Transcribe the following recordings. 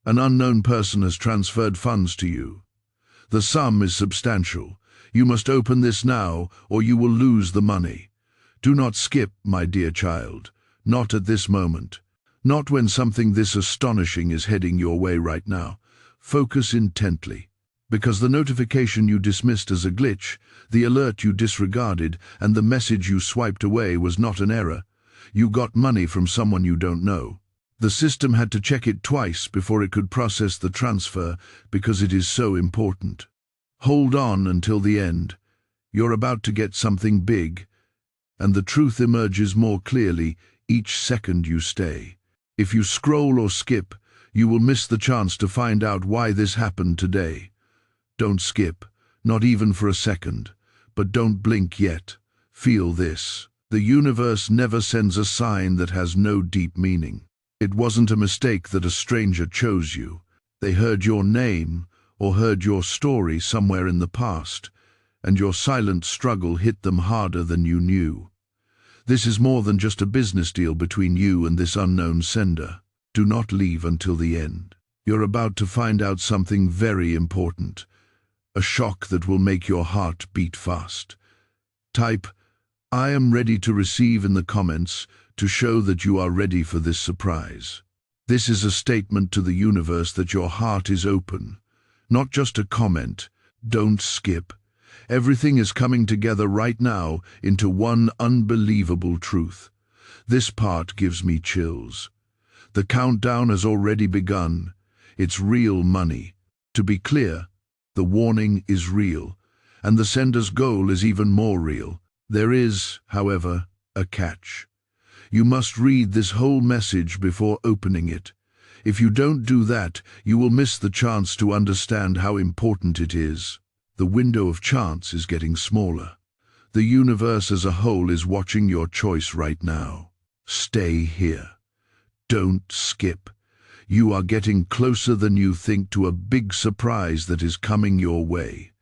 An unknown person has transferred funds to you. The sum is substantial. You must open this now, or you will lose the money. Do not skip, my dear child. Not at this moment. Not when something this astonishing is heading your way right now. Focus intently. Because the notification you dismissed as a glitch, the alert you disregarded, and the message you swiped away was not an error. You got money from someone you don't know. The system had to check it twice before it could process the transfer because it is so important. Hold on until the end. You're about to get something big, and the truth emerges more clearly each second you stay. If you scroll or skip, you will miss the chance to find out why this happened today. Don't skip, not even for a second, but don't blink yet. Feel this. The universe never sends a sign that has no deep meaning. It wasn't a mistake that a stranger chose you. They heard your name or heard your story somewhere in the past, and your silent struggle hit them harder than you knew. This is more than just a business deal between you and this unknown sender. Do not leave until the end. You're about to find out something very important, a shock that will make your heart beat fast. Type, "I am ready to receive" in the comments to show that you are ready for this surprise. This is a statement to the universe that your heart is open. Not just a comment. Don't skip. Everything is coming together right now into one unbelievable truth. This part gives me chills. The countdown has already begun. It's real money. To be clear, the warning is real, and the sender's goal is even more real. There is, however, a catch. You must read this whole message before opening it. If you don't do that, you will miss the chance to understand how important it is. The window of chance is getting smaller. The universe as a whole is watching your choice right now. Stay here. Don't skip. You are getting closer than you think to a big surprise that is coming your way.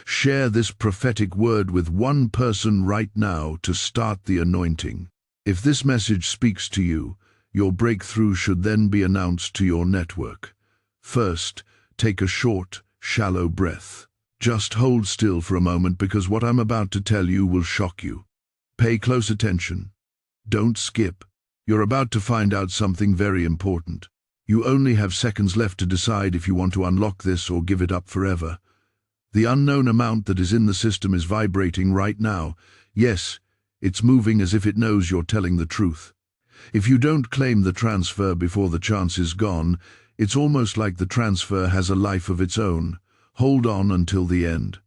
Share this prophetic word with one person right now to start the anointing. If this message speaks to you, your breakthrough should then be announced to your network. First, take a short, shallow breath. Just hold still for a moment because what I'm about to tell you will shock you. Pay close attention. Don't skip. You're about to find out something very important. You only have seconds left to decide if you want to unlock this or give it up forever. The unknown amount that is in the system is vibrating right now. Yes, it's moving as if it knows you're telling the truth. If you don't claim the transfer before the chance is gone, it's almost like the transfer has a life of its own. Hold on until the end.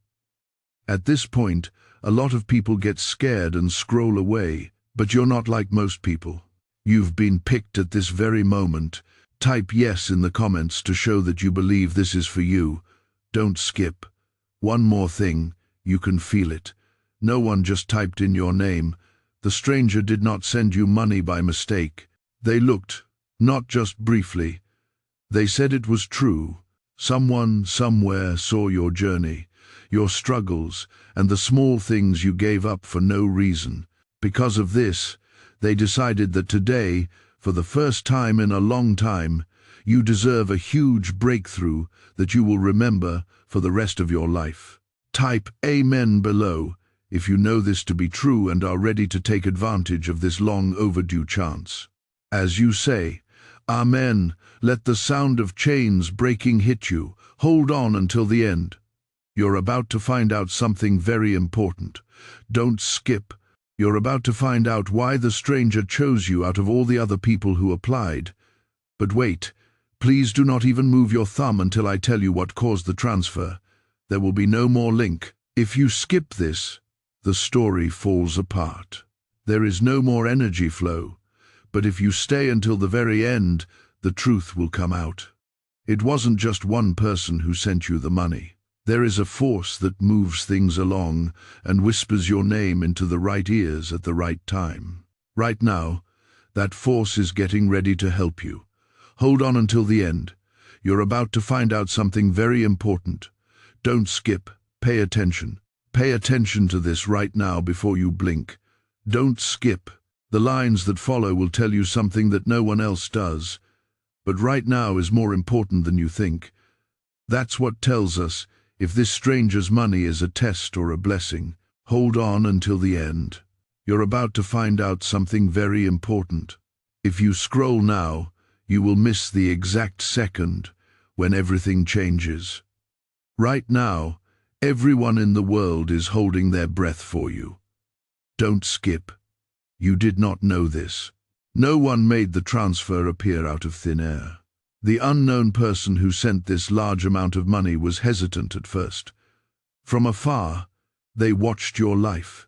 At this point, a lot of people get scared and scroll away, but you're not like most people. You've been picked at this very moment. Type yes in the comments to show that you believe this is for you. Don't skip. One more thing, you can feel it. No one just typed in your name. The stranger did not send you money by mistake. They looked, not just briefly. They said it was true. Someone, somewhere saw your journey, your struggles, and the small things you gave up for no reason. Because of this, they decided that today, for the first time in a long time, you deserve a huge breakthrough that you will remember for the rest of your life. Type Amen below if you know this to be true and are ready to take advantage of this long overdue chance. As you say, Amen, let the sound of chains breaking hit you. Hold on until the end. You're about to find out something very important. Don't skip. You're about to find out why the stranger chose you out of all the other people who applied. But wait, please do not even move your thumb until I tell you what caused the transfer. There will be no more link. If you skip this, the story falls apart. There is no more energy flow. But if you stay until the very end, the truth will come out. It wasn't just one person who sent you the money. There is a force that moves things along and whispers your name into the right ears at the right time. Right now, that force is getting ready to help you. Hold on until the end. You're about to find out something very important. Don't skip. Pay attention. Pay attention to this right now before you blink. Don't skip. The lines that follow will tell you something that no one else does. But right now is more important than you think. That's what tells us if this stranger's money is a test or a blessing. Hold on until the end. You're about to find out something very important. If you scroll now, you will miss the exact second when everything changes. Right now, everyone in the world is holding their breath for you. Don't skip. You did not know this. No one made the transfer appear out of thin air. The unknown person who sent this large amount of money was hesitant at first. From afar, they watched your life.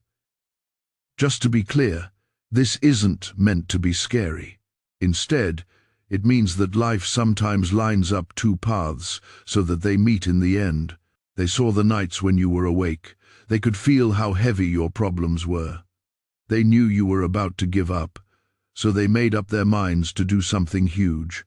Just to be clear, this isn't meant to be scary. Instead, it means that life sometimes lines up two paths so that they meet in the end. They saw the nights when you were awake. They could feel how heavy your problems were. They knew you were about to give up, so they made up their minds to do something huge.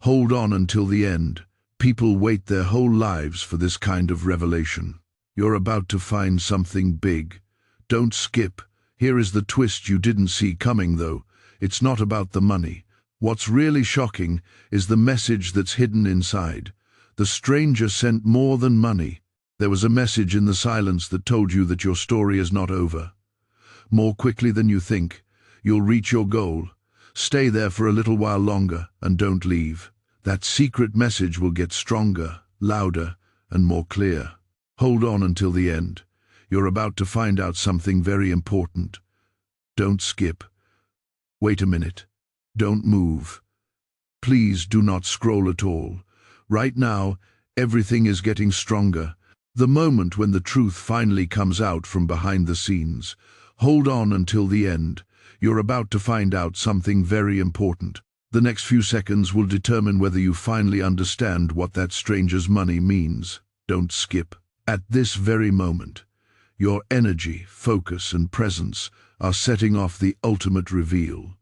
Hold on until the end. People wait their whole lives for this kind of revelation. You're about to find something big. Don't skip. Here is the twist you didn't see coming, though. It's not about the money. What's really shocking is the message that's hidden inside. The stranger sent more than money. There was a message in the silence that told you that your story is not over. More quickly than you think, you'll reach your goal. Stay there for a little while longer and don't leave. That secret message will get stronger, louder, and more clear. Hold on until the end. You're about to find out something very important. Don't skip. Wait a minute. Don't move. Please do not scroll at all. Right now, everything is getting stronger. The moment when the truth finally comes out from behind the scenes. Hold on until the end. You're about to find out something very important. The next few seconds will determine whether you finally understand what that stranger's money means. Don't skip. At this very moment, your energy, focus, and presence are setting off the ultimate reveal.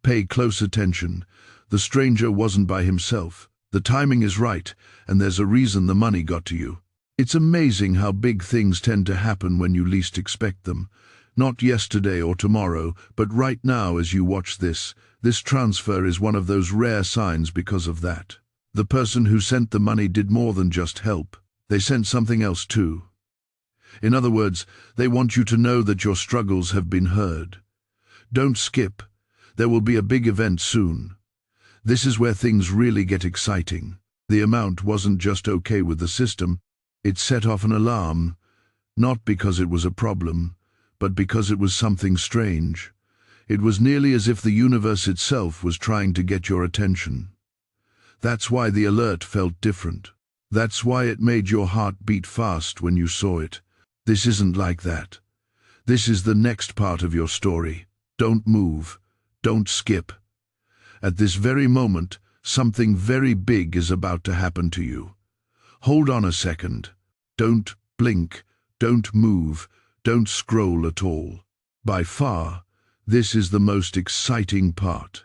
Pay close attention. The stranger wasn't by himself. The timing is right, and there's a reason the money got to you. It's amazing how big things tend to happen when you least expect them. Not yesterday or tomorrow, but right now as you watch this transfer is one of those rare signs because of that. The person who sent the money did more than just help. They sent something else too. In other words, they want you to know that your struggles have been heard. Don't skip. There will be a big event soon. This is where things really get exciting. The amount wasn't just okay with the system. It set off an alarm, not because it was a problem, but because it was something strange. It was nearly as if the universe itself was trying to get your attention. That's why the alert felt different. That's why it made your heart beat fast when you saw it. This isn't like that. This is the next part of your story. Don't move. Don't skip. At this very moment, something very big is about to happen to you. Hold on a second. Don't blink. Don't move. Don't scroll at all. By far, this is the most exciting part.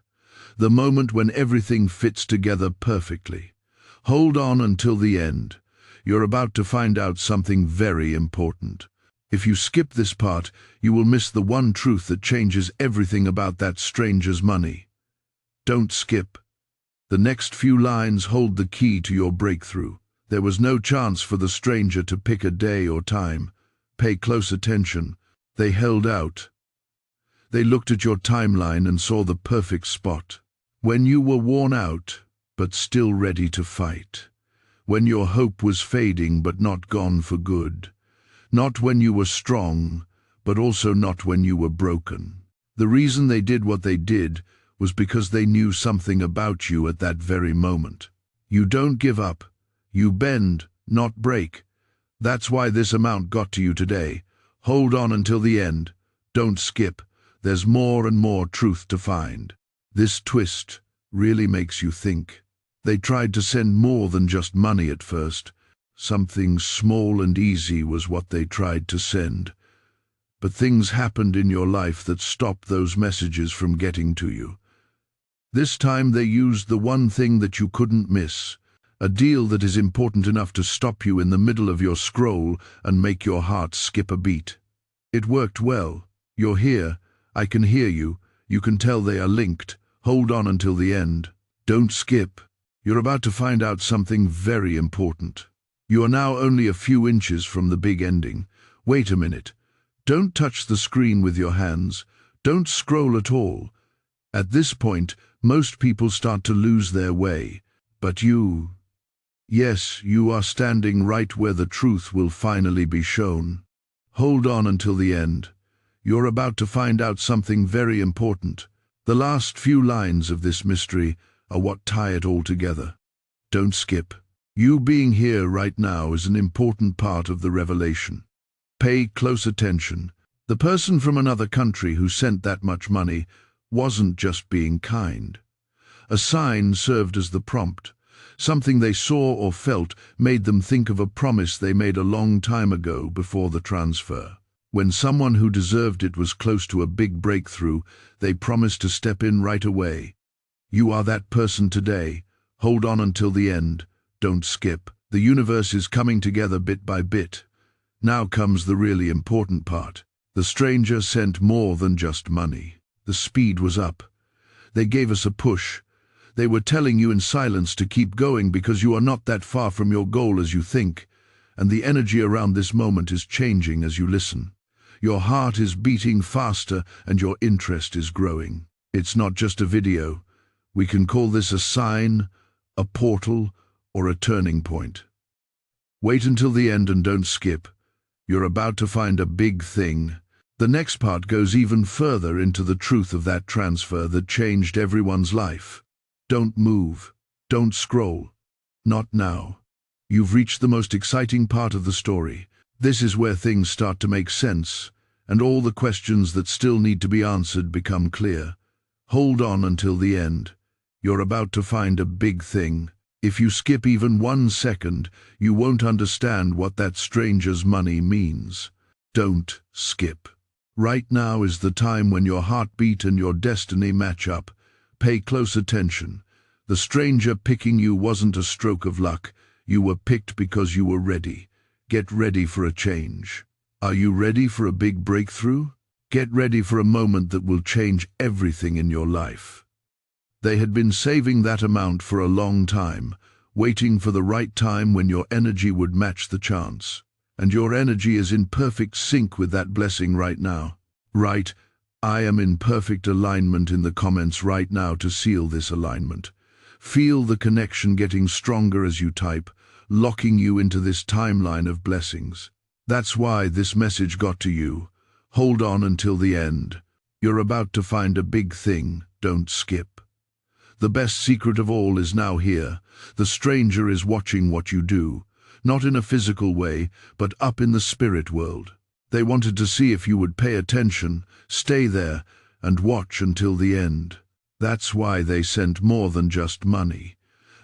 The moment when everything fits together perfectly. Hold on until the end. You're about to find out something very important. If you skip this part, you will miss the one truth that changes everything about that stranger's money. Don't skip. The next few lines hold the key to your breakthrough. There was no chance for the stranger to pick a day or time. Pay close attention. They held out. They looked at your timeline and saw the perfect spot. When you were worn out, but still ready to fight. When your hope was fading but not gone for good. Not when you were strong, but also not when you were broken. The reason they did what they did was because they knew something about you at that very moment. You don't give up. You bend, not break. That's why this amount got to you today. Hold on until the end. Don't skip. There's more and more truth to find. This twist really makes you think. They tried to send more than just money at first. Something small and easy was what they tried to send. But things happened in your life that stopped those messages from getting to you. This time they used the one thing that you couldn't miss. A deal that is important enough to stop you in the middle of your scroll and make your heart skip a beat. It worked well. You're here. I can hear you. You can tell they are linked. Hold on until the end. Don't skip. You're about to find out something very important. You are now only a few inches from the big ending. Wait a minute. Don't touch the screen with your hands. Don't scroll at all. At this point, most people start to lose their way. But you, yes, you are standing right where the truth will finally be shown. Hold on until the end. You're about to find out something very important. The last few lines of this mystery are what tie it all together. Don't skip. You being here right now is an important part of the revelation. Pay close attention. The person from another country who sent that much money wasn't just being kind. A sign served as the prompt. Something they saw or felt made them think of a promise they made a long time ago before the transfer. When someone who deserved it was close to a big breakthrough, they promised to step in right away. You are that person today. Hold on until the end. Don't skip. The universe is coming together bit by bit. Now comes the really important part. The stranger sent more than just money. The speed was up. They gave us a push. They were telling you in silence to keep going because you are not that far from your goal as you think, and the energy around this moment is changing as you listen. Your heart is beating faster and your interest is growing. It's not just a video. We can call this a sign, a portal, or a turning point. Wait until the end and don't skip. You're about to find a big thing. The next part goes even further into the truth of that transfer that changed everyone's life. Don't move. Don't scroll. Not now. You've reached the most exciting part of the story. This is where things start to make sense, and all the questions that still need to be answered become clear. Hold on until the end. You're about to find a big thing. If you skip even 1 second, you won't understand what that stranger's money means. Don't skip. Right now is the time when your heartbeat and your destiny match up. Pay close attention. The stranger picking you wasn't a stroke of luck. You were picked because you were ready. Get ready for a change. Are you ready for a big breakthrough? Get ready for a moment that will change everything in your life. They had been saving that amount for a long time, waiting for the right time when your energy would match the chance. And your energy is in perfect sync with that blessing right now. Right, I am in perfect alignment in the comments right now to seal this alignment. Feel the connection getting stronger as you type, locking you into this timeline of blessings. That's why this message got to you. Hold on until the end. You're about to find a big thing. Don't skip. The best secret of all is now here. The stranger is watching what you do, not in a physical way, but up in the spirit world. They wanted to see if you would pay attention, stay there, and watch until the end. That's why they sent more than just money.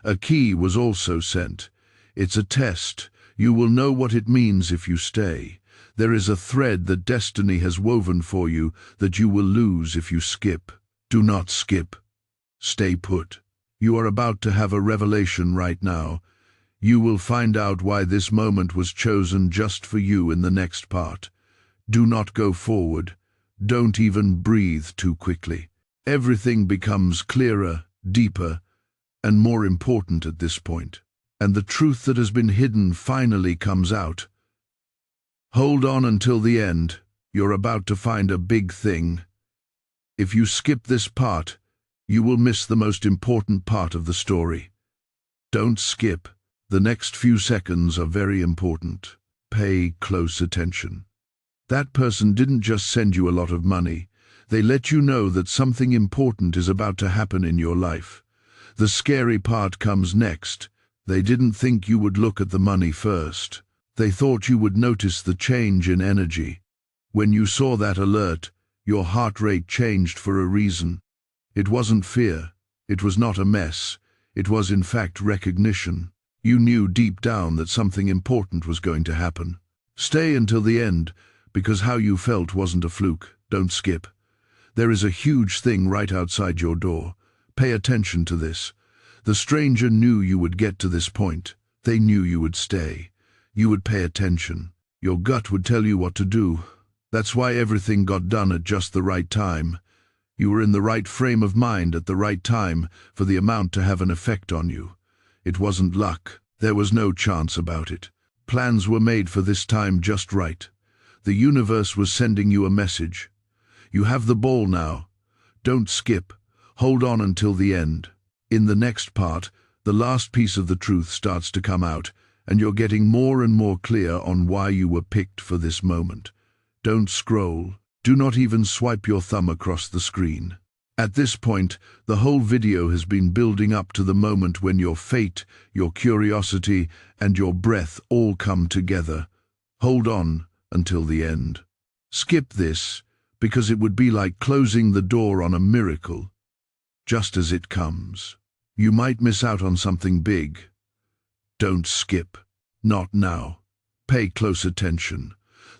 A key was also sent. It's a test. You will know what it means if you stay. There is a thread that destiny has woven for you that you will lose if you skip. Do not skip. Stay put. You are about to have a revelation right now. You will find out why this moment was chosen just for you in the next part. Do not go forward. Don't even breathe too quickly. Everything becomes clearer, deeper, and more important at this point. And the truth that has been hidden finally comes out. Hold on until the end. You're about to find a big thing. If you skip this part, you will miss the most important part of the story. Don't skip. The next few seconds are very important. Pay close attention. That person didn't just send you a lot of money. They let you know that something important is about to happen in your life. The scary part comes next. They didn't think you would look at the money first. They thought you would notice the change in energy. When you saw that alert, your heart rate changed for a reason. It wasn't fear. It was not a mess. It was in fact recognition. You knew deep down that something important was going to happen. Stay until the end, because how you felt wasn't a fluke. Don't skip. There is a huge thing right outside your door. Pay attention to this. The stranger knew you would get to this point. They knew you would stay. You would pay attention. Your gut would tell you what to do. That's why everything got done at just the right time. You were in the right frame of mind at the right time for the amount to have an effect on you. It wasn't luck. There was no chance about it. Plans were made for this time just right. The universe was sending you a message. You have the ball now. Don't skip. Hold on until the end. In the next part, the last piece of the truth starts to come out, and you're getting more and more clear on why you were picked for this moment. Don't scroll. Do not even swipe your thumb across the screen. At this point, the whole video has been building up to the moment when your fate, your curiosity, and your breath all come together. Hold on until the end. Skip this, because it would be like closing the door on a miracle, just as it comes. You might miss out on something big. Don't skip. Not now. Pay close attention.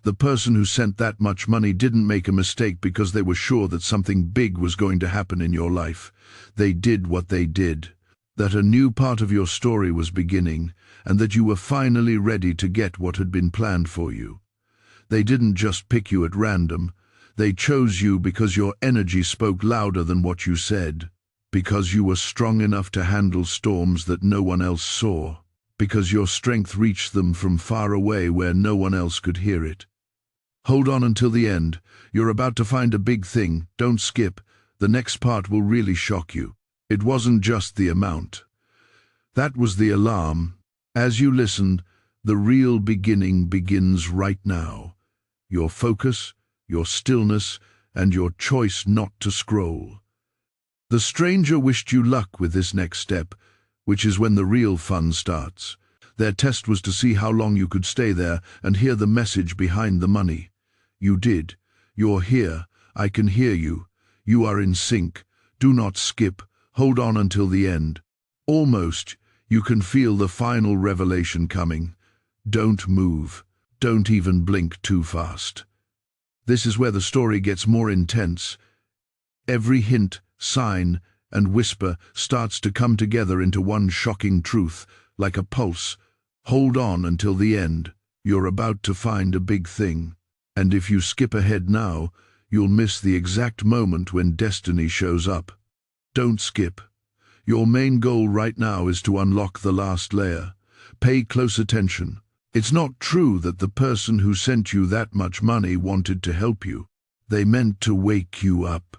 The person who sent that much money didn't make a mistake because they were sure that something big was going to happen in your life. They did what they did. That a new part of your story was beginning, and that you were finally ready to get what had been planned for you. They didn't just pick you at random. They chose you because your energy spoke louder than what you said. Because you were strong enough to handle storms that no one else saw. Because your strength reached them from far away where no one else could hear it. Hold on until the end. You're about to find a big thing. Don't skip. The next part will really shock you. It wasn't just the amount. That was the alarm. As you listen, the real beginning begins right now. Your focus, your stillness, and your choice not to scroll. The stranger wished you luck with this next step, which is when the real fun starts. Their test was to see how long you could stay there and hear the message behind the money. You did. You're here. I can hear you. You are in sync. Do not skip. Hold on until the end. Almost. You can feel the final revelation coming. Don't move. Don't even blink too fast. This is where the story gets more intense. Every hint, sign, and whisper starts to come together into one shocking truth, like a pulse. Hold on until the end. You're about to find a big thing. And if you skip ahead now, you'll miss the exact moment when destiny shows up. Don't skip. Your main goal right now is to unlock the last layer. Pay close attention. It's not true that the person who sent you that much money wanted to help you. They meant to wake you up.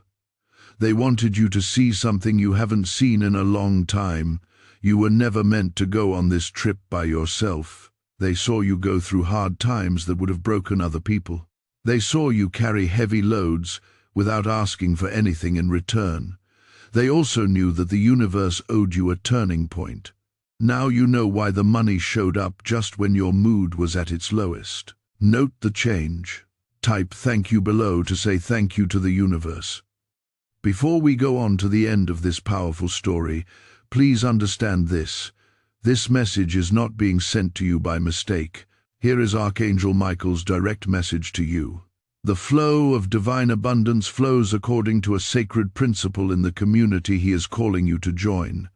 They wanted you to see something you haven't seen in a long time. You were never meant to go on this trip by yourself. They saw you go through hard times that would have broken other people. They saw you carry heavy loads without asking for anything in return. They also knew that the universe owed you a turning point. Now you know why the money showed up just when your mood was at its lowest. Note the change. Type "thank you" below to say thank you to the universe. Before we go on to the end of this powerful story, please understand this. This message is not being sent to you by mistake. Here is Archangel Michael's direct message to you. The flow of divine abundance flows according to a sacred principle in the community he is calling you to join.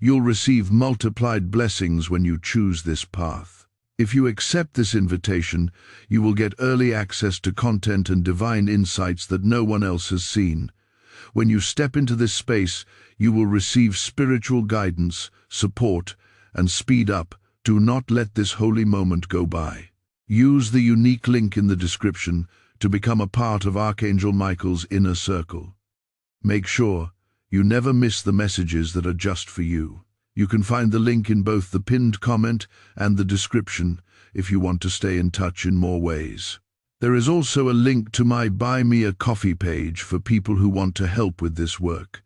You'll receive multiplied blessings when you choose this path. If you accept this invitation, you will get early access to content and divine insights that no one else has seen. When you step into this space, you will receive spiritual guidance, support, and speed up. Do not let this holy moment go by. Use the unique link in the description to become a part of Archangel Michael's inner circle. Make sure you never miss the messages that are just for you. You can find the link in both the pinned comment and the description if you want to stay in touch in more ways. There is also a link to my Buy Me a Coffee page for people who want to help with this work.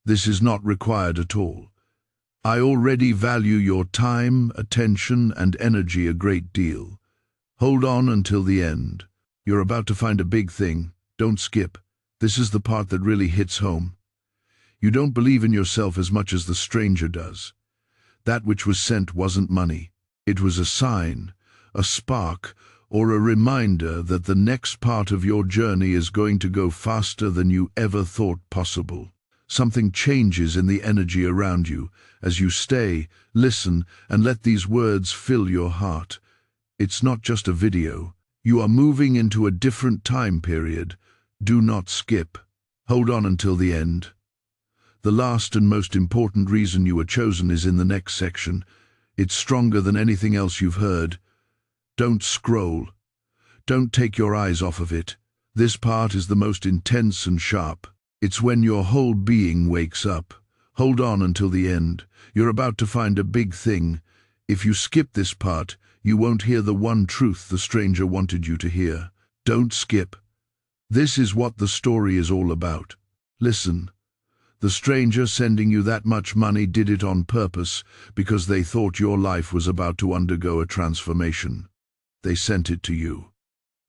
This is not required at all. I already value your time, attention, and energy a great deal. Hold on until the end. You're about to find a big thing. Don't skip. This is the part that really hits home. You don't believe in yourself as much as the stranger does. That which was sent wasn't money. It was a sign, a spark, or a reminder that the next part of your journey is going to go faster than you ever thought possible. Something changes in the energy around you as you stay, listen, and let these words fill your heart. It's not just a video. You are moving into a different time period. Do not skip. Hold on until the end. The last and most important reason you were chosen is in the next section. It's stronger than anything else you've heard. Don't scroll. Don't take your eyes off of it. This part is the most intense and sharp. It's when your whole being wakes up. Hold on until the end. You're about to find a big thing. If you skip this part, you won't hear the one truth the stranger wanted you to hear. Don't skip. This is what the story is all about. Listen. The stranger sending you that much money did it on purpose because they thought your life was about to undergo a transformation. They sent it to you.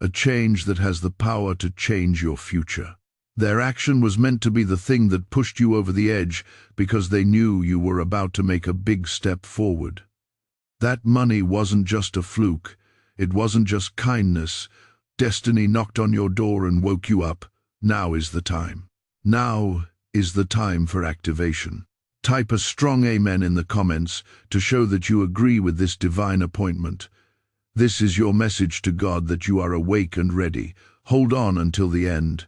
A change that has the power to change your future. Their action was meant to be the thing that pushed you over the edge because they knew you were about to make a big step forward. That money wasn't just a fluke. It wasn't just kindness. Destiny knocked on your door and woke you up. Now is the time. Now is the time for activation. Type a strong amen in the comments to show that you agree with this divine appointment. This is your message to God that you are awake and ready. Hold on until the end.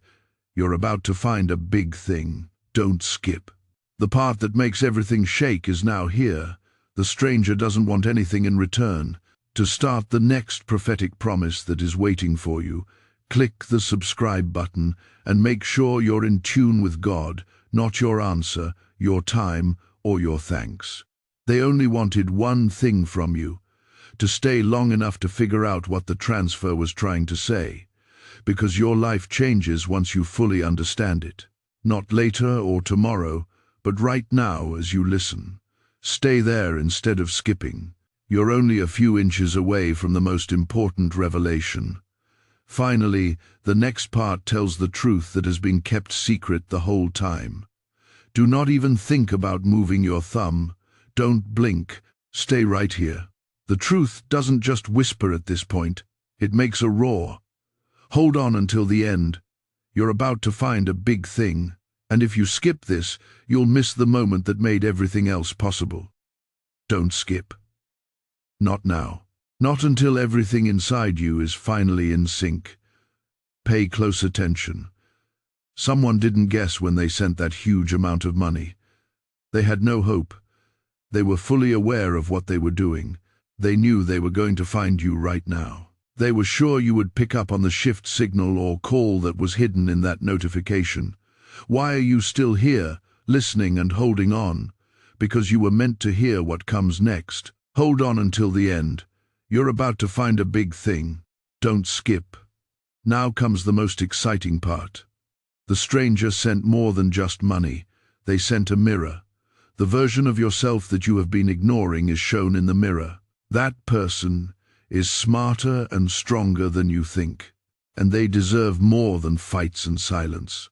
You're about to find a big thing. Don't skip. The part that makes everything shake is now here. The stranger doesn't want anything in return. To start the next prophetic promise that is waiting for you, click the subscribe button and make sure you're in tune with God, not your answer, your time, or your thanks. They only wanted one thing from you, to stay long enough to figure out what the transfer was trying to say, because your life changes once you fully understand it. Not later or tomorrow, but right now as you listen. Stay there instead of skipping. You're only a few inches away from the most important revelation. Finally, the next part tells the truth that has been kept secret the whole time. Do not even think about moving your thumb. Don't blink. Stay right here. The truth doesn't just whisper at this point. It makes a roar. Hold on until the end. You're about to find a big thing. And if you skip this, you'll miss the moment that made everything else possible. Don't skip. Not now. Not until everything inside you is finally in sync. Pay close attention. Someone didn't guess when they sent that huge amount of money. They had no hope. They were fully aware of what they were doing. They knew they were going to find you right now. They were sure you would pick up on the shift signal or call that was hidden in that notification. Why are you still here, listening and holding on? Because you were meant to hear what comes next. Hold on until the end. You're about to find a big thing. Don't skip. Now comes the most exciting part. The stranger sent more than just money. They sent a mirror. The version of yourself that you have been ignoring is shown in the mirror. That person is smarter and stronger than you think, and they deserve more than fights and silence.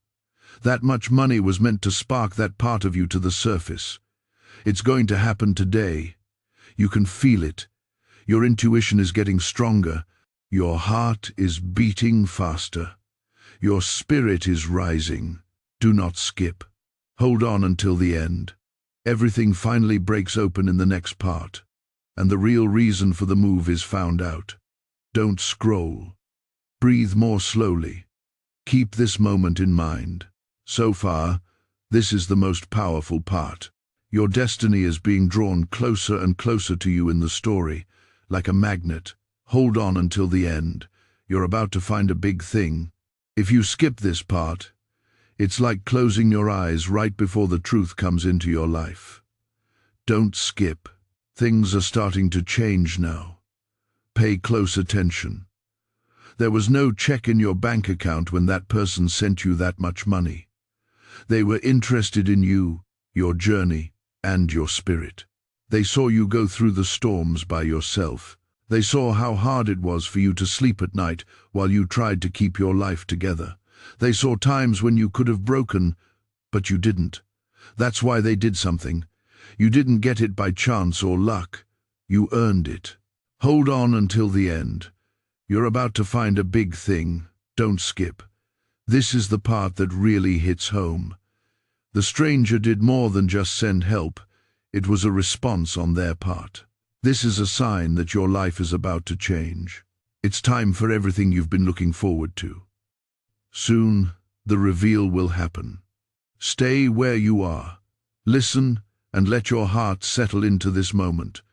That much money was meant to spark that part of you to the surface. It's going to happen today. You can feel it. Your intuition is getting stronger. Your heart is beating faster. Your spirit is rising. Do not skip. Hold on until the end. Everything finally breaks open in the next part, and the real reason for the move is found out. Don't scroll. Breathe more slowly. Keep this moment in mind. So far, this is the most powerful part. Your destiny is being drawn closer and closer to you in the story, like a magnet. Hold on until the end. You're about to find a big thing. If you skip this part, it's like closing your eyes right before the truth comes into your life. Don't skip. Things are starting to change now. Pay close attention. There was no check in your bank account when that person sent you that much money. They were interested in you, your journey, and your spirit. They saw you go through the storms by yourself. They saw how hard it was for you to sleep at night while you tried to keep your life together. They saw times when you could have broken, but you didn't. That's why they did something. You didn't get it by chance or luck. You earned it. Hold on until the end. You're about to find a big thing. Don't skip. This is the part that really hits home. The stranger did more than just send help. It was a response on their part. This is a sign that your life is about to change. It's time for everything you've been looking forward to. Soon, the reveal will happen. Stay where you are. Listen and let your heart settle into this moment.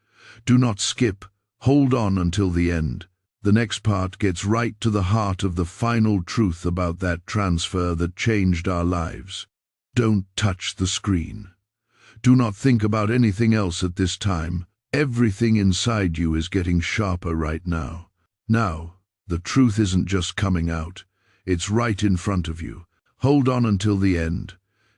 Do not skip. Hold on until the end. The next part gets right to the heart of the final truth about that transfer that changed our lives. Don't touch the screen. Do not think about anything else at this time. Everything inside you is getting sharper right now. Now, the truth isn't just coming out. It's right in front of you. Hold on until the end.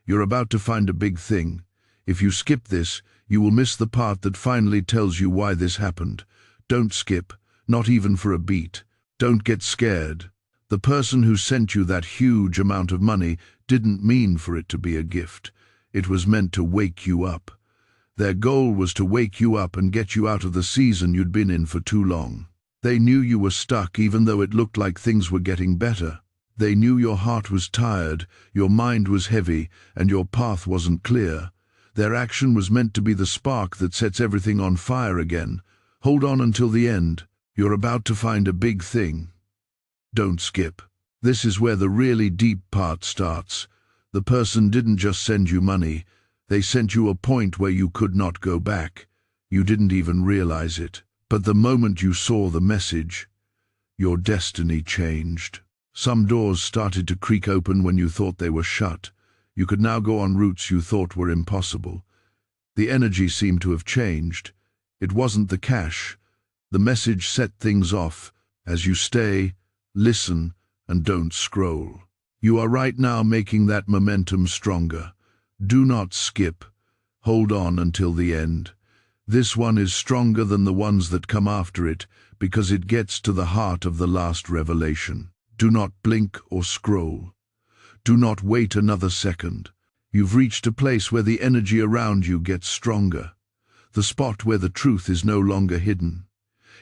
You're about to find a big thing. If you skip this, you will miss the part that finally tells you why this happened. Don't skip, not even for a beat. Don't get scared. The person who sent you that huge amount of money didn't mean for it to be a gift. It was meant to wake you up. Their goal was to wake you up and get you out of the season you'd been in for too long. They knew you were stuck even though it looked like things were getting better. They knew your heart was tired, your mind was heavy, and your path wasn't clear. Their action was meant to be the spark that sets everything on fire again. Hold on until the end. You're about to find a big thing. Don't skip. This is where the really deep part starts. The person didn't just send you money. They sent you a point where you could not go back. You didn't even realize it. But the moment you saw the message, your destiny changed. Some doors started to creak open when you thought they were shut. You could now go on routes you thought were impossible. The energy seemed to have changed. It wasn't the cash. The message set things off. As you stay, listen, and don't scroll. You are right now making that momentum stronger. Do not skip. Hold on until the end. This one is stronger than the ones that come after it because it gets to the heart of the last revelation. Do not blink or scroll. Do not wait another second. You've reached a place where the energy around you gets stronger. The spot where the truth is no longer hidden.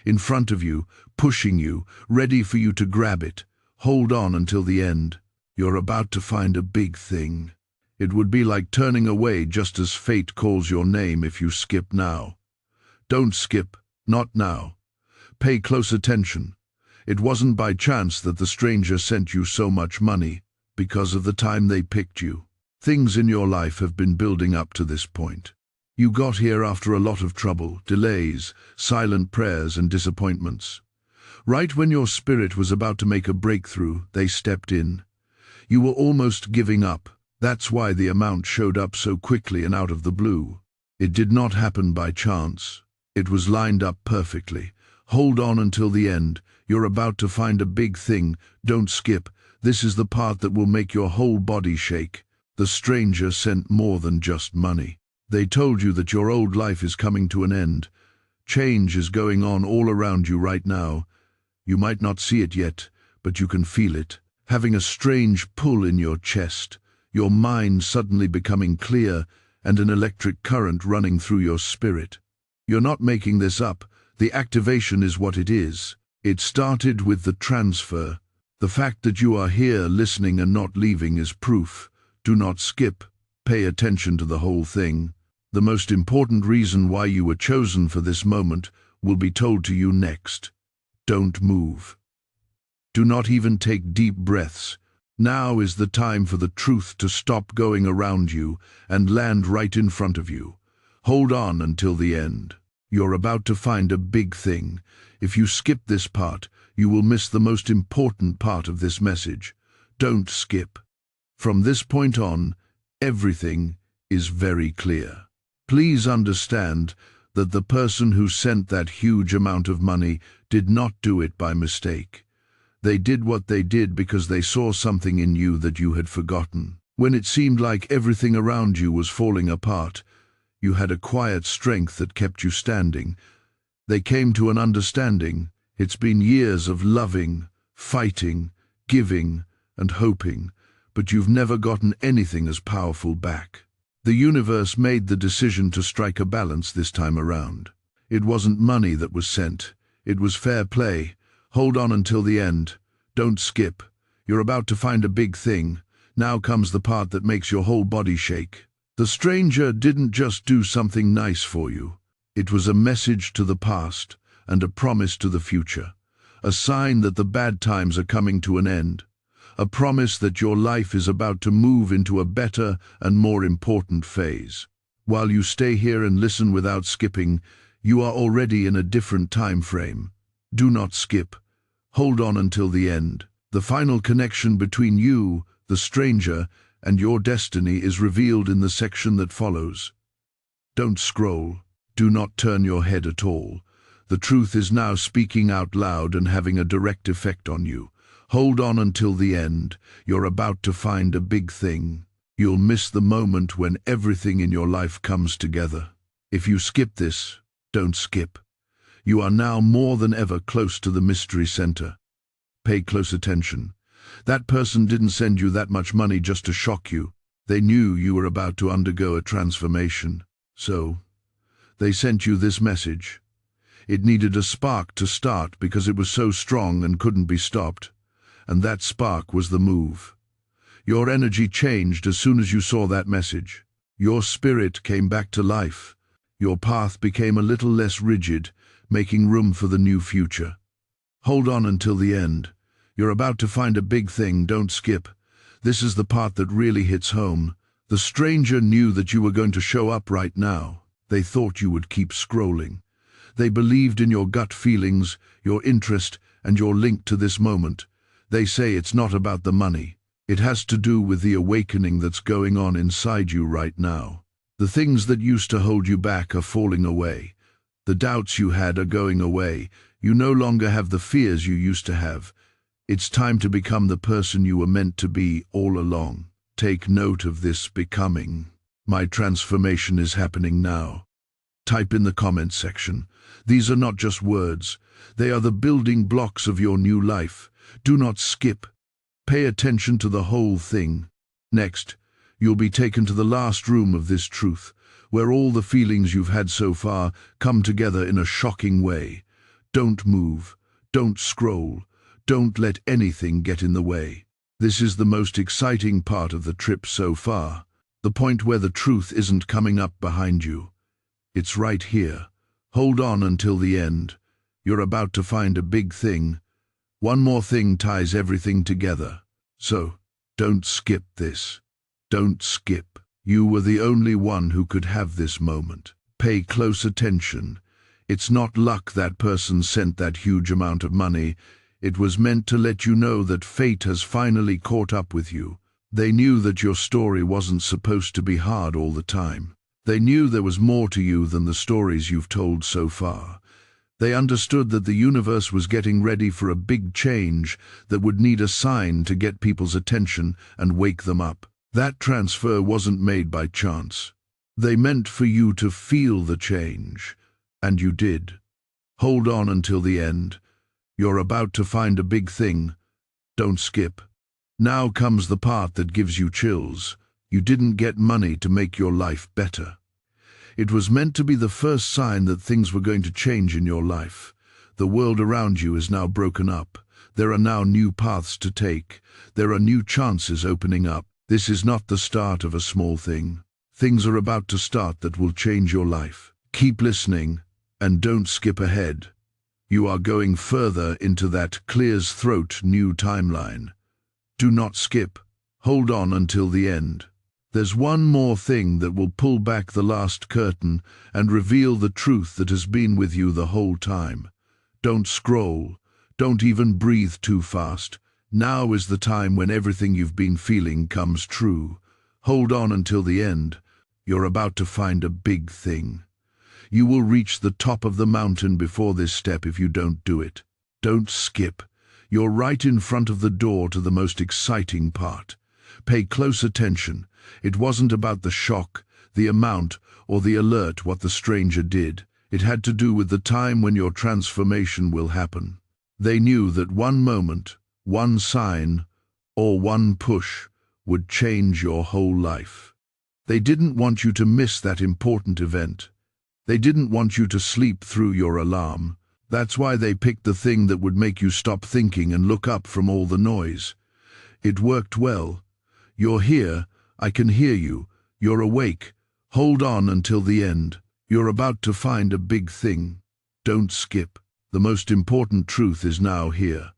In front of you, pushing you, ready for you to grab it. Hold on until the end. You're about to find a big thing. It would be like turning away just as fate calls your name if you skip now. Don't skip, not now. Pay close attention. It wasn't by chance that the stranger sent you so much money, because of the time they picked you. Things in your life have been building up to this point. You got here after a lot of trouble, delays, silent prayers, and disappointments. Right when your spirit was about to make a breakthrough, they stepped in. You were almost giving up. That's why the amount showed up so quickly and out of the blue. It did not happen by chance. It was lined up perfectly. Hold on until the end. You're about to find a big thing. Don't skip. This is the part that will make your whole body shake. The stranger sent more than just money. They told you that your old life is coming to an end. Change is going on all around you right now. You might not see it yet, but you can feel it. Having a strange pull in your chest. Your mind suddenly becoming clear and an electric current running through your spirit. You're not making this up. The activation is what it is. It started with the transfer. The fact that you are here listening and not leaving is proof. Do not skip. Pay attention to the whole thing. The most important reason why you were chosen for this moment will be told to you next. Don't move. Do not even take deep breaths. Now is the time for the truth to stop going around you and land right in front of you. Hold on until the end. You're about to find a big thing. If you skip this part, you will miss the most important part of this message. Don't skip. From this point on, everything is very clear. Please understand that the person who sent that huge amount of money did not do it by mistake. They did what they did because they saw something in you that you had forgotten. When it seemed like everything around you was falling apart, you had a quiet strength that kept you standing. They came to an understanding. It's been years of loving, fighting, giving, and hoping, but you've never gotten anything as powerful back. The universe made the decision to strike a balance this time around. It wasn't money that was sent. It was fair play. Hold on until the end. Don't skip. You're about to find a big thing. Now comes the part that makes your whole body shake. The stranger didn't just do something nice for you. It was a message to the past and a promise to the future. A sign that the bad times are coming to an end. a promise that your life is about to move into a better and more important phase. While you stay here and listen without skipping, you are already in a different time frame. Do not skip. Hold on until the end. The final connection between you, the stranger, and your destiny is revealed in the section that follows. Don't scroll. Do not turn your head at all. The truth is now speaking out loud and having a direct effect on you. Hold on until the end. You're about to find a big thing. You'll miss the moment when everything in your life comes together. If you skip this, don't skip. You are now more than ever close to the mystery center. Pay close attention. That person didn't send you that much money just to shock you. They knew you were about to undergo a transformation. So, they sent you this message. It needed a spark to start because it was so strong and couldn't be stopped. And that spark was the move. Your energy changed as soon as you saw that message. Your spirit came back to life. Your path became a little less rigid, making room for the new future. Hold on until the end. You're about to find a big thing, don't skip. This is the part that really hits home. The stranger knew that you were going to show up right now. They thought you would keep scrolling. They believed in your gut feelings, your interest, and your link to this moment. They say it's not about the money. It has to do with the awakening that's going on inside you right now. The things that used to hold you back are falling away. The doubts you had are going away. You no longer have the fears you used to have. It's time to become the person you were meant to be all along. Take note of this becoming. My transformation is happening now. Type in the comments section. These are not just words. They are the building blocks of your new life. Do not skip. Pay attention to the whole thing. Next, you'll be taken to the last room of this truth, where all the feelings you've had so far come together in a shocking way. Don't move. Don't scroll. Don't let anything get in the way. This is the most exciting part of the trip so far. The point where the truth isn't coming up behind you. It's right here. Hold on until the end. You're about to find a big thing. One more thing ties everything together. So, don't skip this. Don't skip. You were the only one who could have this moment. Pay close attention. It's not luck that person sent that huge amount of money. It was meant to let you know that fate has finally caught up with you. They knew that your story wasn't supposed to be hard all the time. They knew there was more to you than the stories you've told so far. They understood that the universe was getting ready for a big change that would need a sign to get people's attention and wake them up. That transfer wasn't made by chance. They meant for you to feel the change, and you did. Hold on until the end. You're about to find a big thing. Don't skip. Now comes the part that gives you chills. You didn't get money to make your life better. It was meant to be the first sign that things were going to change in your life. The world around you is now broken up. There are now new paths to take. There are new chances opening up. This is not the start of a small thing. Things are about to start that will change your life. Keep listening and don't skip ahead. You are going further into that clear's throat new timeline. Do not skip. Hold on until the end. There's one more thing that will pull back the last curtain and reveal the truth that has been with you the whole time. Don't scroll. Don't even breathe too fast. Now is the time when everything you've been feeling comes true. Hold on until the end. You're about to find a big thing. You will reach the top of the mountain before this step if you don't do it. Don't skip. You're right in front of the door to the most exciting part. Pay close attention. It wasn't about the shock, the amount, or the alert what the stranger did. It had to do with the time when your transformation will happen. They knew that one moment, one sign, or one push would change your whole life. They didn't want you to miss that important event. They didn't want you to sleep through your alarm. That's why they picked the thing that would make you stop thinking and look up from all the noise. It worked well. You're here. I can hear you. You're awake. Hold on until the end. You're about to find a big thing. Don't skip. The most important truth is now here.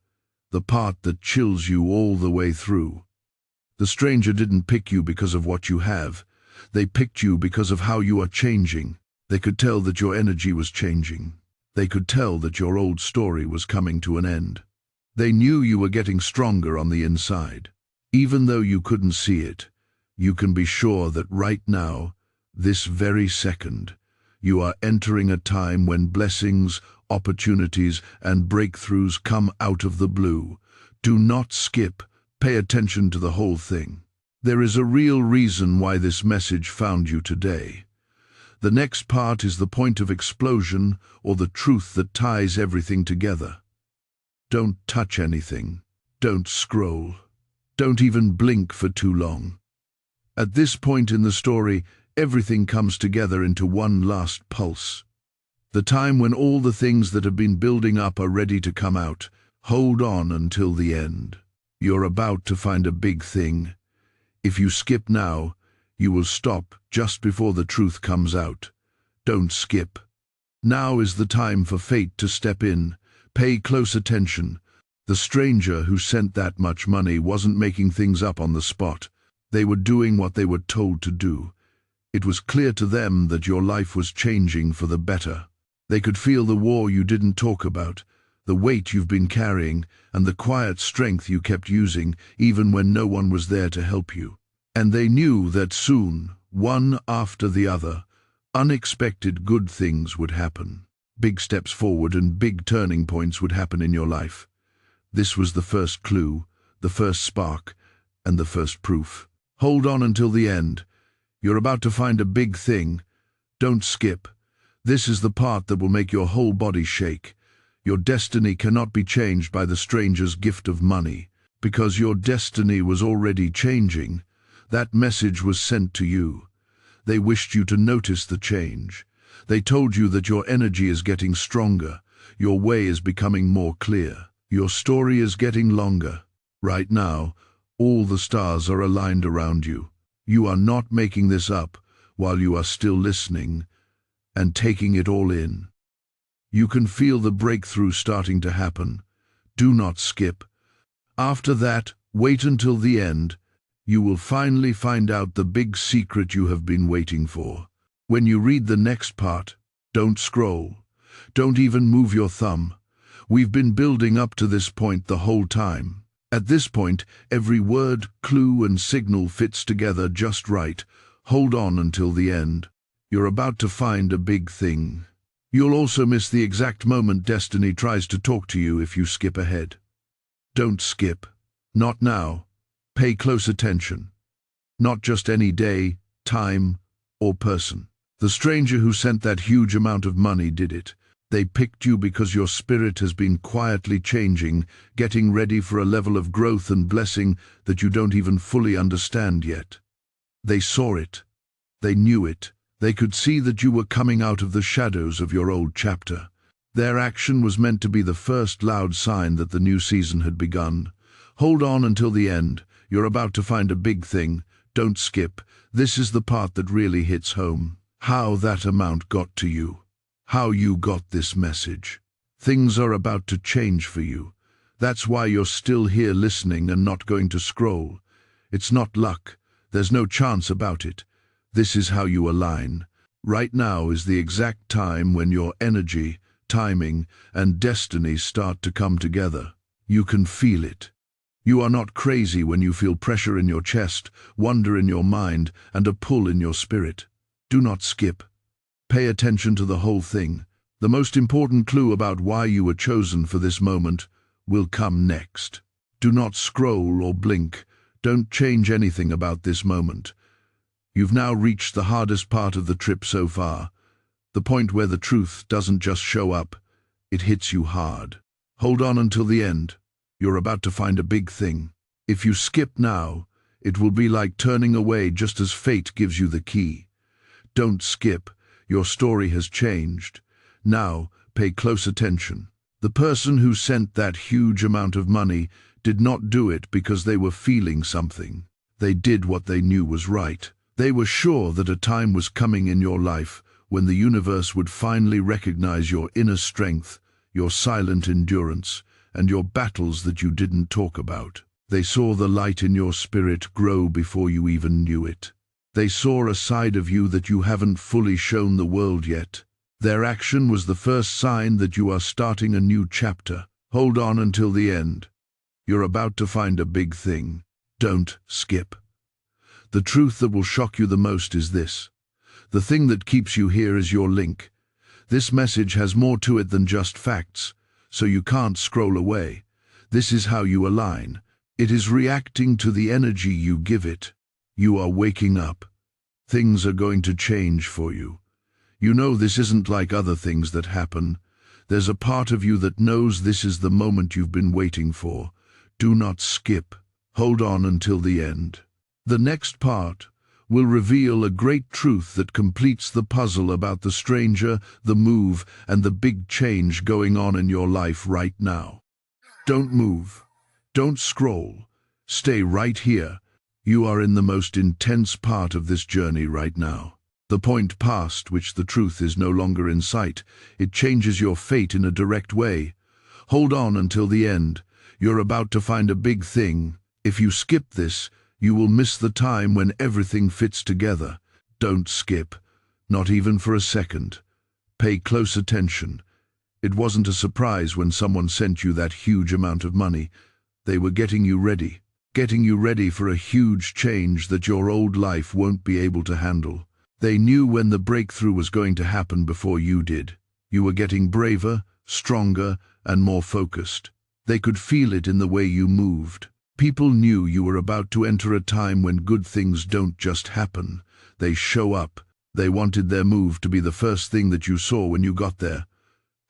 the part that chills you all the way through. The stranger didn't pick you because of what you have. They picked you because of how you are changing. They could tell that your energy was changing. They could tell that your old story was coming to an end. They knew you were getting stronger on the inside. Even though you couldn't see it, you can be sure that right now, this very second, you are entering a time when blessings, opportunities, and breakthroughs come out of the blue. Do not skip. Pay attention to the whole thing. There is a real reason why this message found you today. The next part is the point of explosion, or the truth that ties everything together. Don't touch anything. Don't scroll. Don't even blink for too long. At this point in the story, everything comes together into one last pulse. The time when all the things that have been building up are ready to come out. Hold on until the end. You're about to find a big thing. If you skip now, you will stop just before the truth comes out. Don't skip. Now is the time for fate to step in. Pay close attention. The stranger who sent that much money wasn't making things up on the spot. They were doing what they were told to do. It was clear to them that your life was changing for the better. They could feel the war you didn't talk about, the weight you've been carrying, and the quiet strength you kept using even when no one was there to help you. And they knew that soon, one after the other, unexpected good things would happen. Big steps forward and big turning points would happen in your life. This was the first clue, the first spark, and the first proof. Hold on until the end. You're about to find a big thing. Don't skip. This is the part that will make your whole body shake. Your destiny cannot be changed by the stranger's gift of money, because your destiny was already changing. That message was sent to you. They wished you to notice the change. They told you that your energy is getting stronger, your way is becoming more clear, your story is getting longer. Right now, all the stars are aligned around you. You are not making this up while you are still listening and taking it all in. You can feel the breakthrough starting to happen. Do not skip. After that, wait until the end. You will finally find out the big secret you have been waiting for. When you read the next part, don't scroll. Don't even move your thumb. We've been building up to this point the whole time. At this point, every word, clue, and signal fits together just right. Hold on until the end. You're about to find a big thing. You'll also miss the exact moment destiny tries to talk to you if you skip ahead. Don't skip. Not now. Pay close attention. Not just any day, time, or person. The stranger who sent that huge amount of money did it. They picked you because your spirit has been quietly changing, getting ready for a level of growth and blessing that you don't even fully understand yet. They saw it. They knew it. They could see that you were coming out of the shadows of your old chapter. Their action was meant to be the first loud sign that the new season had begun. Hold on until the end. You're about to find a big thing. Don't skip. This is the part that really hits home. How that amount got to you. How you got this message. Things are about to change for you. That's why you're still here listening and not going to scroll. It's not luck. There's no chance about it. This is how you align. Right now is the exact time when your energy, timing, and destiny start to come together. You can feel it. You are not crazy when you feel pressure in your chest, wonder in your mind, and a pull in your spirit. Do not skip. Pay attention to the whole thing. The most important clue about why you were chosen for this moment will come next. Do not scroll or blink. Don't change anything about this moment. You've now reached the hardest part of the trip so far, the point where the truth doesn't just show up, it hits you hard. Hold on until the end. You're about to find a big thing. If you skip now, it will be like turning away just as fate gives you the key. Don't skip. Your story has changed. Now, pay close attention. The person who sent that huge amount of money did not do it because they were feeling something. They did what they knew was right. They were sure that a time was coming in your life when the universe would finally recognize your inner strength, your silent endurance, and your battles that you didn't talk about. They saw the light in your spirit grow before you even knew it. They saw a side of you that you haven't fully shown the world yet. Their action was the first sign that you are starting a new chapter. Hold on until the end. You're about to find a big thing. Don't skip. The truth that will shock you the most is this. The thing that keeps you here is your link. This message has more to it than just facts, so you can't scroll away. This is how you align. It is reacting to the energy you give it. You are waking up. Things are going to change for you. You know this isn't like other things that happen. There's a part of you that knows this is the moment you've been waiting for. Do not skip. Hold on until the end. The next part will reveal a great truth that completes the puzzle about the stranger, the move, and the big change going on in your life right now. Don't move. Don't scroll. Stay right here. You are in the most intense part of this journey right now. The point past which the truth is no longer in sight. It changes your fate in a direct way. Hold on until the end. You're about to find a big thing. If you skip this, you will miss the time when everything fits together. Don't skip, not even for a second. Pay close attention. It wasn't a surprise when someone sent you that huge amount of money. They were getting you ready for a huge change that your old life won't be able to handle. They knew when the breakthrough was going to happen before you did. You were getting braver, stronger, and more focused. They could feel it in the way you moved. People knew you were about to enter a time when good things don't just happen. They show up. They wanted their move to be the first thing that you saw when you got there.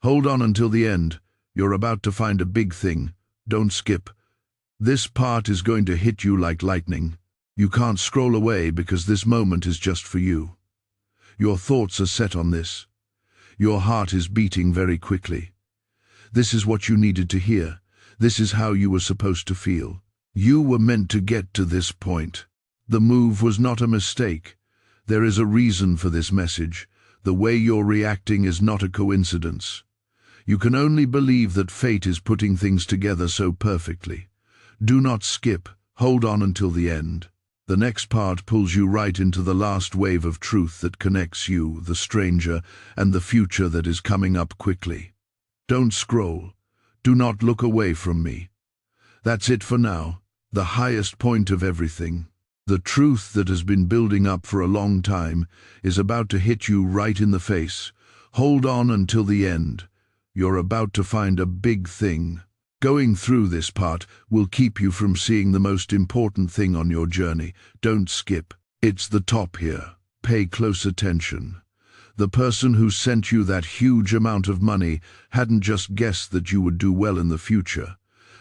Hold on until the end. You're about to find a big thing. Don't skip. This part is going to hit you like lightning. You can't scroll away because this moment is just for you. Your thoughts are set on this. Your heart is beating very quickly. This is what you needed to hear. This is how you were supposed to feel. You were meant to get to this point. The move was not a mistake. There is a reason for this message. The way you're reacting is not a coincidence. You can only believe that fate is putting things together so perfectly. Do not skip. Hold on until the end. The next part pulls you right into the last wave of truth that connects you, the stranger, and the future that is coming up quickly. Don't scroll. Do not look away from me. That's it for now. The highest point of everything. The truth that has been building up for a long time is about to hit you right in the face. Hold on until the end. You're about to find a big thing. Going through this part will keep you from seeing the most important thing on your journey. Don't skip. It's the top here. Pay close attention. The person who sent you that huge amount of money hadn't just guessed that you would do well in the future.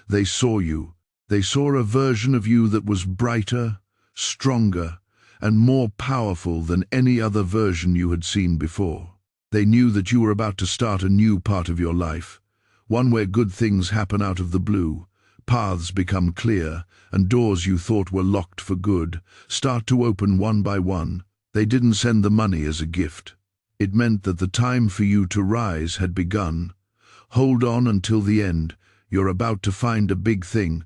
They saw you. They saw a version of you that was brighter, stronger, and more powerful than any other version you had seen before. They knew that you were about to start a new part of your life, one where good things happen out of the blue, paths become clear, and doors you thought were locked for good start to open one by one. They didn't send the money as a gift. It meant that the time for you to rise had begun. Hold on until the end. You're about to find a big thing.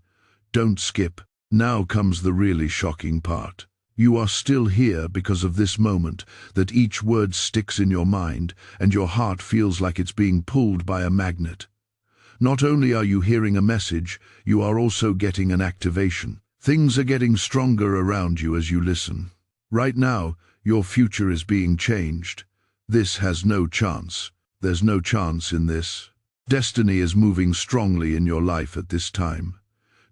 Don't skip. Now comes the really shocking part. You are still here because of this moment, that each word sticks in your mind, and your heart feels like it's being pulled by a magnet. Not only are you hearing a message, you are also getting an activation. Things are getting stronger around you as you listen. Right now, your future is being changed. This has no chance. There's no chance in this. Destiny is moving strongly in your life at this time.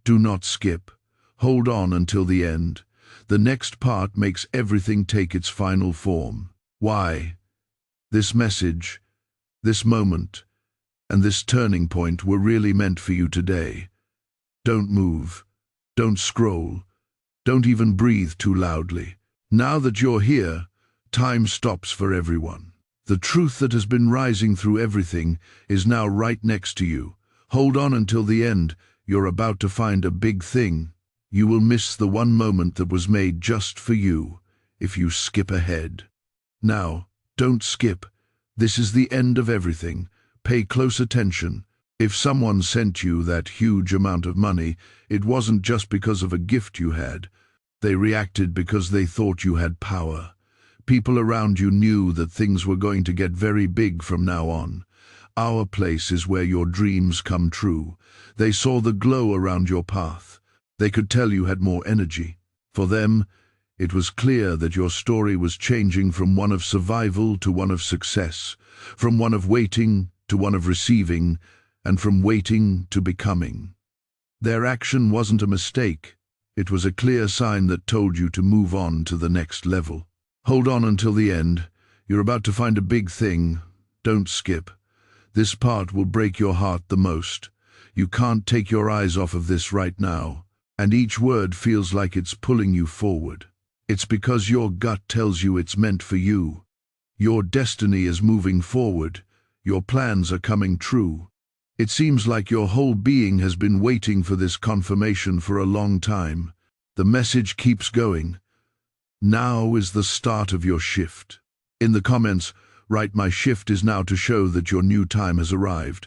Do not skip. Hold on until the end. The next part makes everything take its final form. Why? This message, this moment, and this turning point were really meant for you today. Don't move. Don't scroll. Don't even breathe too loudly. Now that you're here, time stops for everyone. The truth that has been rising through everything is now right next to you. Hold on until the end. You're about to find a big thing. You will miss the one moment that was made just for you if you skip ahead. Now, don't skip. This is the end of everything. Pay close attention. If someone sent you that huge amount of money, it wasn't just because of a gift you had. They reacted because they thought you had power. People around you knew that things were going to get very big from now on. Our place is where your dreams come true. They saw the glow around your path. They could tell you had more energy. For them, it was clear that your story was changing from one of survival to one of success, from one of waiting to one of receiving, and from waiting to becoming. Their action wasn't a mistake. It was a clear sign that told you to move on to the next level. Hold on until the end. You're about to find a big thing. Don't skip. This part will break your heart the most. You can't take your eyes off of this right now, and each word feels like it's pulling you forward. It's because your gut tells you it's meant for you. Your destiny is moving forward. Your plans are coming true. It seems like your whole being has been waiting for this confirmation for a long time. The message keeps going. Now is the start of your shift. In the comments, write, "My shift is now," to show that your new time has arrived.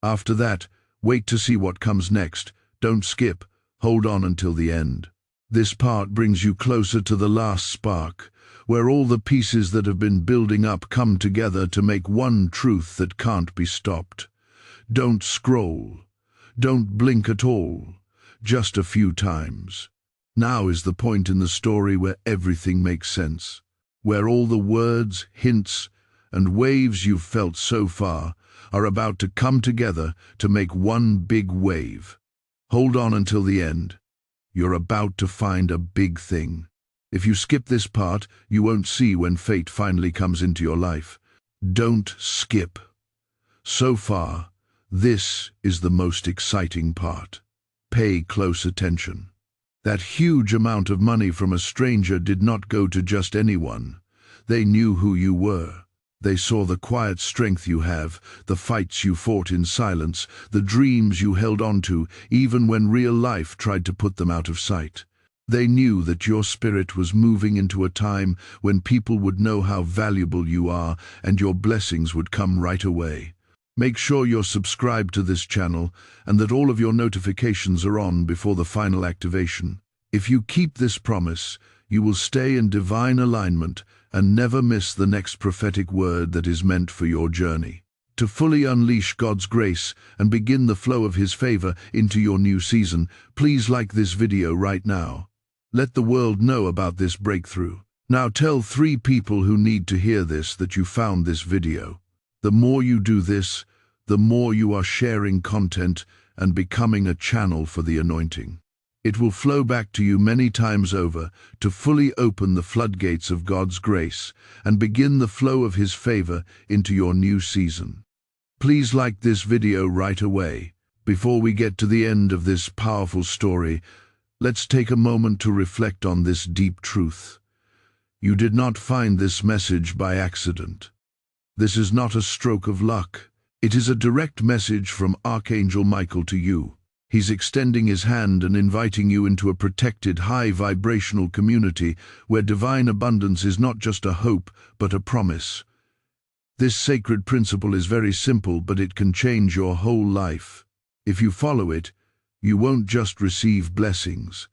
After that, wait to see what comes next. Don't skip. Hold on until the end. This part brings you closer to the last spark, where all the pieces that have been building up come together to make one truth that can't be stopped. Don't scroll. Don't blink at all. Just a few times. Now is the point in the story where everything makes sense, where all the words, hints, and waves you've felt so far are about to come together to make one big wave. Hold on until the end. You're about to find a big thing. If you skip this part, you won't see when fate finally comes into your life. Don't skip. So far, this is the most exciting part. Pay close attention. That huge amount of money from a stranger did not go to just anyone. They knew who you were. They saw the quiet strength you have, the fights you fought in silence, the dreams you held on to, even when real life tried to put them out of sight. They knew that your spirit was moving into a time when people would know how valuable you are and your blessings would come right away. Make sure you're subscribed to this channel and that all of your notifications are on before the final activation. If you keep this promise, you will stay in divine alignment and never miss the next prophetic word that is meant for your journey. To fully unleash God's grace and begin the flow of His favor into your new season, please like this video right now. Let the world know about this breakthrough. Now tell 3 people who need to hear this that you found this video. The more you do this, the more you are sharing content and becoming a channel for the anointing. It will flow back to you many times over to fully open the floodgates of God's grace and begin the flow of His favor into your new season. Please like this video right away. Before we get to the end of this powerful story, let's take a moment to reflect on this deep truth. You did not find this message by accident. This is not a stroke of luck. It is a direct message from Archangel Michael to you. He's extending his hand and inviting you into a protected, high-vibrational community where divine abundance is not just a hope, but a promise. This sacred principle is very simple, but it can change your whole life. If you follow it, you won't just receive blessings.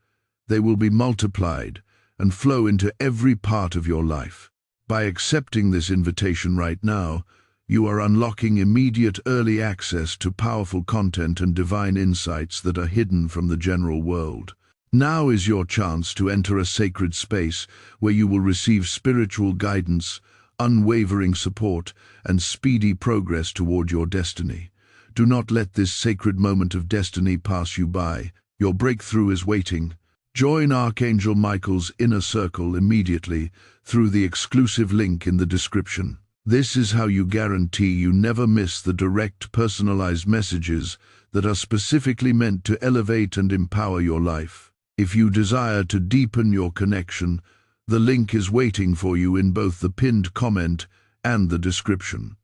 They will be multiplied and flow into every part of your life. By accepting this invitation right now, you are unlocking immediate early access to powerful content and divine insights that are hidden from the general world. Now is your chance to enter a sacred space where you will receive spiritual guidance, unwavering support, and speedy progress toward your destiny. Do not let this sacred moment of destiny pass you by. Your breakthrough is waiting. Join Archangel Michael's inner circle immediately through the exclusive link in the description. This is how you guarantee you never miss the direct, personalized messages that are specifically meant to elevate and empower your life. If you desire to deepen your connection, the link is waiting for you in both the pinned comment and the description.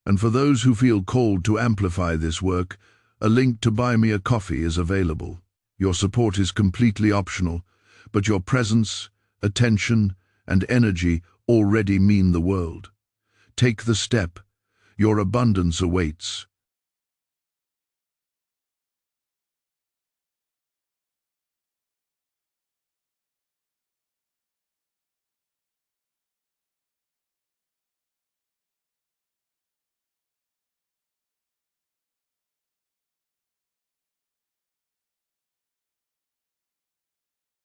And for those who feel called to amplify this work, a link to buy me a coffee is available. Your support is completely optional, but your presence, attention, and energy already mean the world. Take the step. Your abundance awaits.